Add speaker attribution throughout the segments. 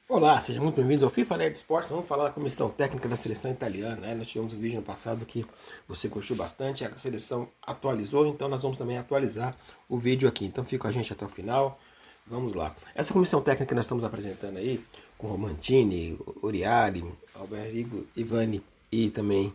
Speaker 1: Olá, sejam muito bem-vindos ao FIFA Nerd Esportes. Vamos falar da comissão técnica da seleção italiana, né? Nós tivemos um vídeo no passado que você curtiu bastante, a seleção atualizou, então nós vamos também atualizar o vídeo aqui. Então fica com a gente até o final. Vamos lá. Essa comissão técnica que nós estamos apresentando aí, com Romantini, Oriali, Alberigo, Ivani e também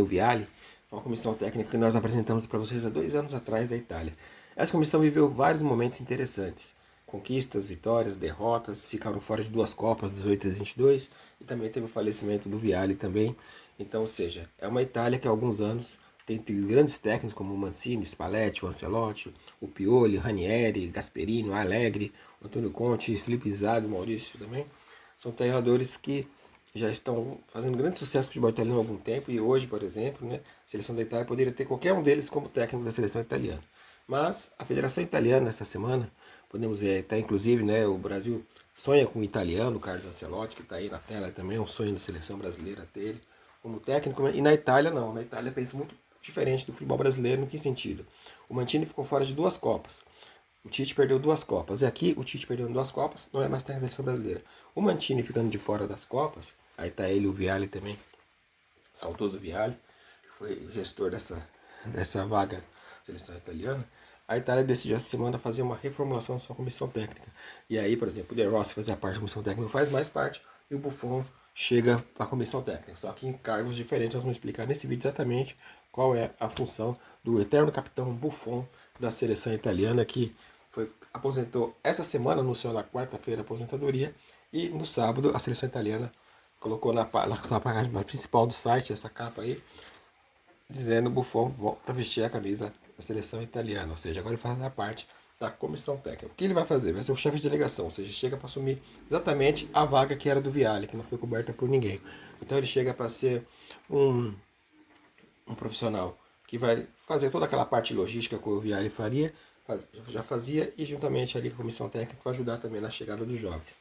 Speaker 1: o Viali, é uma comissão técnica que nós apresentamos para vocês há 2 anos atrás da Itália. Essa comissão viveu vários momentos interessantes. Conquistas, vitórias, derrotas, ficaram fora de 2 Copas, 18 e 22, e também teve o falecimento do Viali também. Então, ou seja, é uma Itália que há alguns anos tem grandes técnicos como o Mancini, Spalletti, o Ancelotti, o Pioli, o Ranieri, Gasperini, o Allegri, o Antônio Conte, Felipe Inzaghi, o Maurício também. São treinadores que já estão fazendo grande sucesso com o futebol italiano há algum tempo e hoje, por exemplo, né, a seleção da Itália poderia ter qualquer um deles como técnico da seleção italiana. Mas a Federação Italiana, essa semana, podemos ver, até inclusive, né, o Brasil sonha com o italiano, o Carlos Ancelotti, que está aí na tela também, é um sonho da seleção brasileira ter ele como técnico. E na Itália, não. Na Itália pensa muito diferente do futebol brasileiro. No que sentido? O Mantini ficou fora de 2 Copas. O Tite perdeu 2 Copas. E aqui, o Tite perdeu 2 Copas, não é mais técnico da seleção brasileira. O Mantini ficando de fora das Copas, aí tá ele e o Vialli também, saudoso Vialli, que foi gestor dessa vaga da seleção italiana. A Itália decidiu essa semana fazer uma reformulação da sua comissão técnica. E aí, por exemplo, o De Rossi fazia parte da comissão técnica, não faz mais parte, e o Buffon chega para a comissão técnica. Só que em cargos diferentes, nós vamos explicar nesse vídeo exatamente qual é a função do eterno capitão Buffon da seleção italiana, que aposentou essa semana, anunciou na quarta-feira a aposentadoria, e no sábado a seleção italiana colocou na sua página principal do site essa capa aí, dizendo que Buffon volta a vestir a camisa da seleção italiana, ou seja, agora ele faz parte da comissão técnica. O que ele vai fazer? Vai ser o chefe de delegação, ou seja, chega para assumir exatamente a vaga que era do Vialli, que não foi coberta por ninguém. Então ele chega para ser um profissional que vai fazer toda aquela parte logística que o Vialli já fazia, e juntamente ali com a comissão técnica vai ajudar também na chegada dos jovens.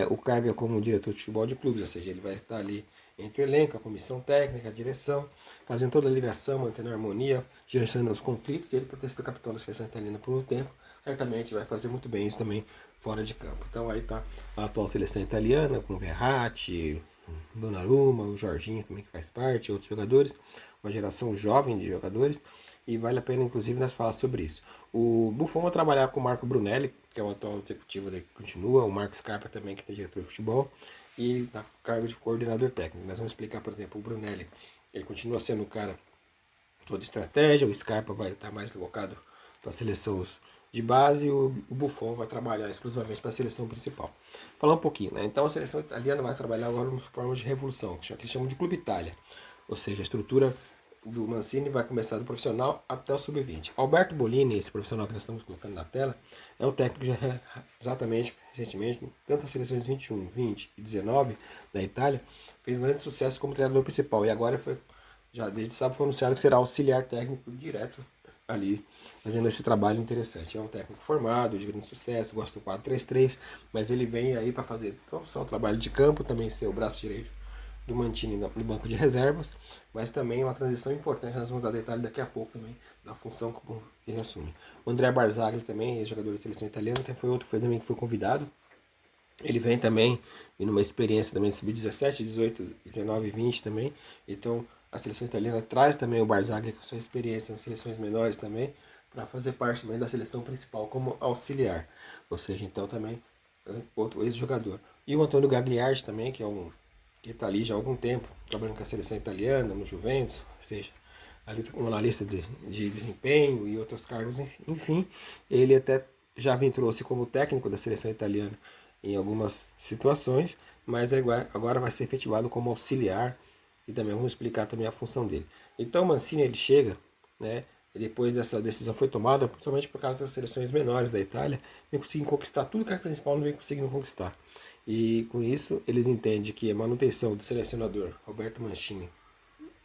Speaker 1: O cargo é como diretor de futebol de clubes, ou seja, ele vai estar ali entre o elenco, a comissão técnica, a direção, fazendo toda a ligação, mantendo a harmonia, direcionando os conflitos, e ele, por ter sido capitão da seleção italiana por um tempo, certamente vai fazer muito bem isso também fora de campo. Então aí está a atual seleção italiana, com o Verratti, Donnarumma, o Jorginho também que faz parte, outros jogadores, uma geração jovem de jogadores, e vale a pena inclusive nós falar sobre isso. O Buffon vai trabalhar com o Marco Brunelli, que é o atual executivo que continua, o Marco Scarpa também, que é diretor de futebol, e na cargo de coordenador técnico. Nós vamos explicar, por exemplo, o Brunelli, ele continua sendo o cara toda estratégia, o Scarpa vai estar mais locado para a seleção de base, e o Buffon vai trabalhar exclusivamente para a seleção principal. Falar um pouquinho, né? Então a seleção italiana vai trabalhar agora uma forma de revolução, que eles chamam de Clube Itália, ou seja, a estrutura do Mancini vai começar do profissional até o sub-20. Alberto Bolini, esse profissional que nós estamos colocando na tela, é um técnico que já exatamente, recentemente, tanto as seleções 21, 20 e 19 da Itália, fez um grande sucesso como treinador principal, e agora já desde sábado foi anunciado que será auxiliar técnico direto ali, fazendo esse trabalho interessante. É um técnico formado, de grande sucesso, gosta do 4-3-3, mas ele vem aí para fazer não só o trabalho de campo, também ser o braço direito do Mantini no banco de reservas, mas também uma transição importante, nós vamos dar detalhe daqui a pouco também da função que ele assume. O André Barzagli também, ex-jogador de seleção italiana, foi também que foi convidado. Ele vem também em uma experiência também sub-17, 18, 19 e 20 também. Então a seleção italiana traz também o Barzagli com sua experiência nas seleções menores também, para fazer parte também da seleção principal como auxiliar. Ou seja, então também outro ex-jogador. E o Antônio Gagliardi também, que está ali já há algum tempo, trabalhando com a seleção italiana, no Juventus, ou seja, ali como analista de desempenho e outros cargos, enfim, ele até já trouxe como técnico da seleção italiana em algumas situações, mas agora vai ser efetivado como auxiliar, e também vamos explicar também a função dele. Então o Mancini ele chega, né, e depois dessa decisão foi tomada, principalmente por causa das seleções menores da Itália, vem conseguindo conquistar tudo que a principal não vem conseguindo conquistar. E com isso eles entendem que a manutenção do selecionador Roberto Mancini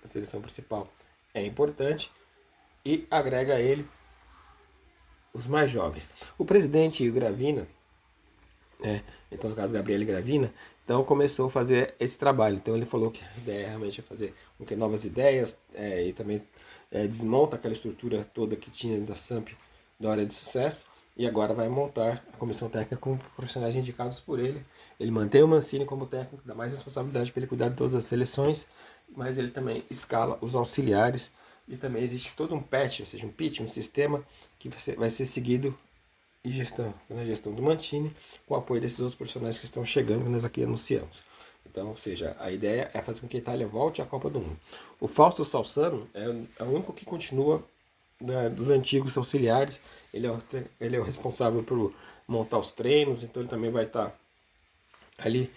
Speaker 1: na seleção principal é importante, e agrega a ele os mais jovens. O presidente Gravina, então no caso Gabriele Gravina, então começou a fazer esse trabalho. Então ele falou que a ideia realmente é fazer com que novas ideias, e também desmonta aquela estrutura toda que tinha da SAMP da hora de sucesso, e agora vai montar a comissão técnica com profissionais indicados por ele. Ele mantém o Mancini como técnico, dá mais responsabilidade para ele cuidar de todas as seleções, mas ele também escala os auxiliares e também existe todo um patch, ou seja, um pitch, um sistema que vai ser seguido e na gestão do Mancini, com o apoio desses outros profissionais que estão chegando, que nós aqui anunciamos. Então, ou seja, a ideia é fazer com que a Itália volte à Copa do Mundo. O Fausto Salzano é o único que continua, né, dos antigos auxiliares. Ele é o responsável por montar os treinos, então ele também vai estar ali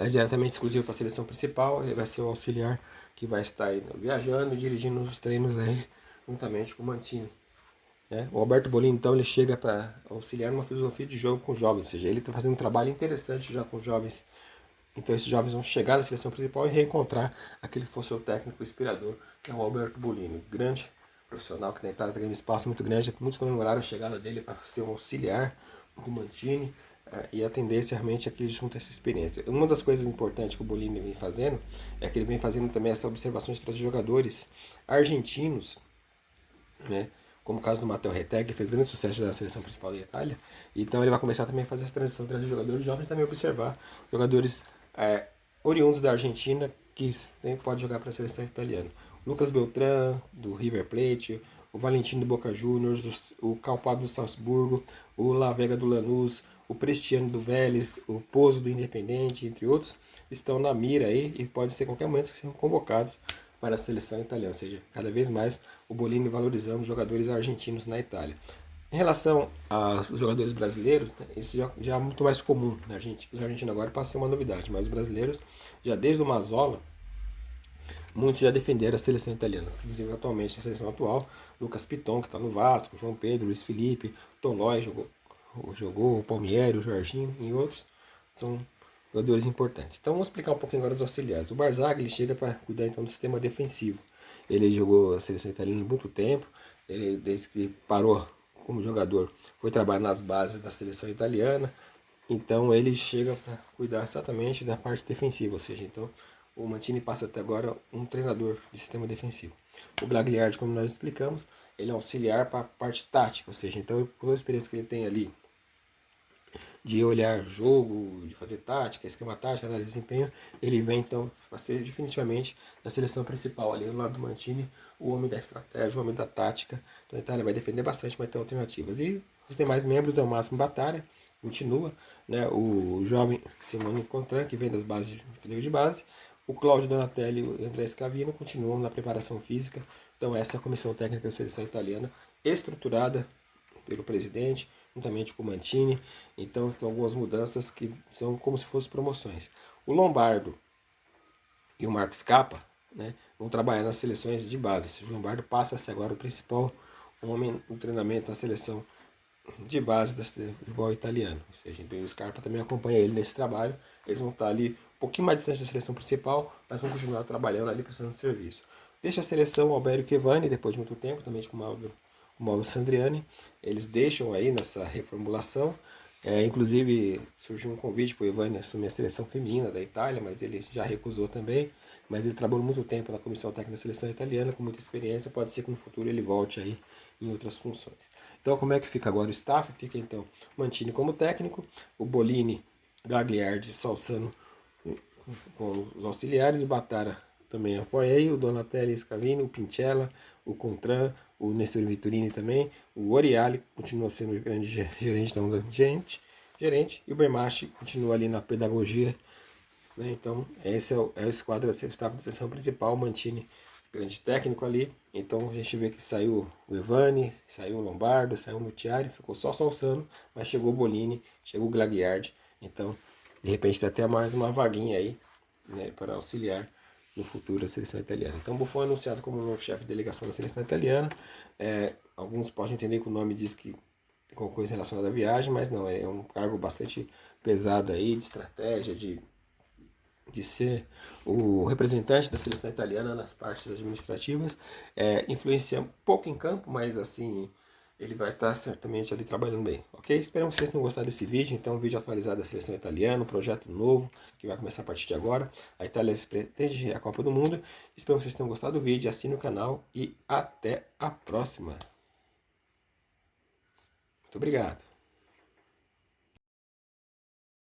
Speaker 1: diretamente exclusivo para a seleção principal. Ele vai ser o auxiliar que vai estar aí, né, viajando e dirigindo os treinos aí, juntamente com o Mancini. Né? O Alberto Bolini, então, ele chega para auxiliar numa filosofia de jogo com jovens, ou seja, ele está fazendo um trabalho interessante já com jovens. Então esses jovens vão chegar na seleção principal e reencontrar aquele que foi seu técnico inspirador, que é o Alberto Bolini, grande profissional que na Itália está ganhando espaço muito grande. Muitos comemoraram a chegada dele para ser um auxiliar do Mancini, e a tendência realmente é que ele junta essa experiência. Uma das coisas importantes que o Bolini vem fazendo é que ele vem fazendo também essa observação de trazer jogadores argentinos, né? Como o caso do Matteo Retegui, que fez grande sucesso na seleção principal da Itália. Então ele vai começar também a fazer essa transição, trazer jogadores jovens, também observar jogadores oriundos da Argentina que pode jogar para a seleção italiana. Lucas Beltrán, do River Plate, o Valentino do Boca Juniors, o Calpado do Salzburgo, o La Vega do Lanús, o Prestiano do Vélez, o Pozo do Independente, entre outros, estão na mira aí e podem ser a qualquer momento ser convocados para a seleção italiana, ou seja, cada vez mais o Bolini valorizando os jogadores argentinos na Itália. Em relação aos jogadores brasileiros, né, isso já é muito mais comum na Argentina. Os argentinos agora passa a ser uma novidade, mas os brasileiros, já desde o Mazzola, muitos já defenderam a seleção italiana. Inclusive, atualmente, a seleção atual, Lucas Piton, que está no Vasco, João Pedro, Luiz Felipe, Tom Lói jogou o Palmieri, o Jorginho e outros. São jogadores importantes. Então vamos explicar um pouquinho agora dos auxiliares. O Barzagli ele chega para cuidar então do sistema defensivo. Ele jogou a seleção italiana há muito tempo. Ele, desde que parou como jogador, foi trabalhar nas bases da seleção italiana. Então ele chega para cuidar exatamente da parte defensiva, ou seja, então o Mancini passa até agora um treinador de sistema defensivo. O Gagliardi, como nós explicamos, ele é auxiliar para a parte tática, ou seja, então toda a experiência que ele tem ali de olhar jogo, de fazer tática, esquema tático, análise de desempenho, ele vem então para ser definitivamente na seleção principal ali no lado do Mancini, o homem da estratégia, o homem da tática. Então a Itália vai defender bastante, vai ter alternativas. E os demais membros é o Máximo Battaglia, continua, né, o jovem Simone Contran, que vem das bases de base, o Cláudio Donatelli e o André Scavino continuam na preparação física. Então essa é a comissão técnica da seleção italiana, estruturada pelo presidente, juntamente com o Mancini. Então são algumas mudanças que são como se fossem promoções. O Lombardo e o Marcos Capa, né, vão trabalhar nas seleções de base. O Lombardo passa a ser agora o principal homem no treinamento da seleção de base do futebol italiano. Ou seja, então o Scarpa também acompanha ele nesse trabalho. Eles vão estar ali um pouquinho mais distante da seleção principal, mas vão continuar trabalhando ali, prestando serviço. Deixa a seleção o Alberio Chiavani, depois de muito tempo, também com o Mauro Sandriani. Eles deixam aí nessa reformulação. Inclusive surgiu um convite para o Ivani assumir a seleção feminina da Itália, mas ele já recusou também. Mas ele trabalhou muito tempo na comissão técnica da seleção italiana, com muita experiência. Pode ser que no futuro ele volte aí em outras funções. Então, como é que fica agora o staff? Fica então Mancini como técnico, o Bolini, Gagliardi, Salzano com os auxiliares, o Batara também apoia aí, o Donatelli Scavini, o Pinchella, o Contran, o Nestor Vittorini também, o Oriali continua sendo o grande gerente da onda gerente, e o Bermachi continua ali na pedagogia, né? Então esse é o esquadro da staff da seleção principal, Mancini grande técnico ali. Então a gente vê que saiu o Ivani, saiu o Lombardo, saiu o Mutiari, ficou só Salzano, mas chegou o Bolini, chegou o Gagliardi. Então de repente tem até mais uma vaguinha aí, né, para auxiliar no futuro da seleção italiana. Então Buffon é anunciado como novo chefe de delegação da seleção italiana. Alguns podem entender que o nome diz que tem alguma coisa relacionada à viagem, mas não, é um cargo bastante pesado aí, de estratégia, de ser o representante da seleção italiana nas partes administrativas. Influencia um pouco em campo, mas assim, ele vai estar certamente ali trabalhando bem, ok? Espero que vocês tenham gostado desse vídeo. Então, um vídeo atualizado da seleção italiana, um projeto novo que vai começar a partir de agora. A Itália pretende a Copa do Mundo. Espero que vocês tenham gostado do vídeo, assine o canal e até a próxima. Muito obrigado.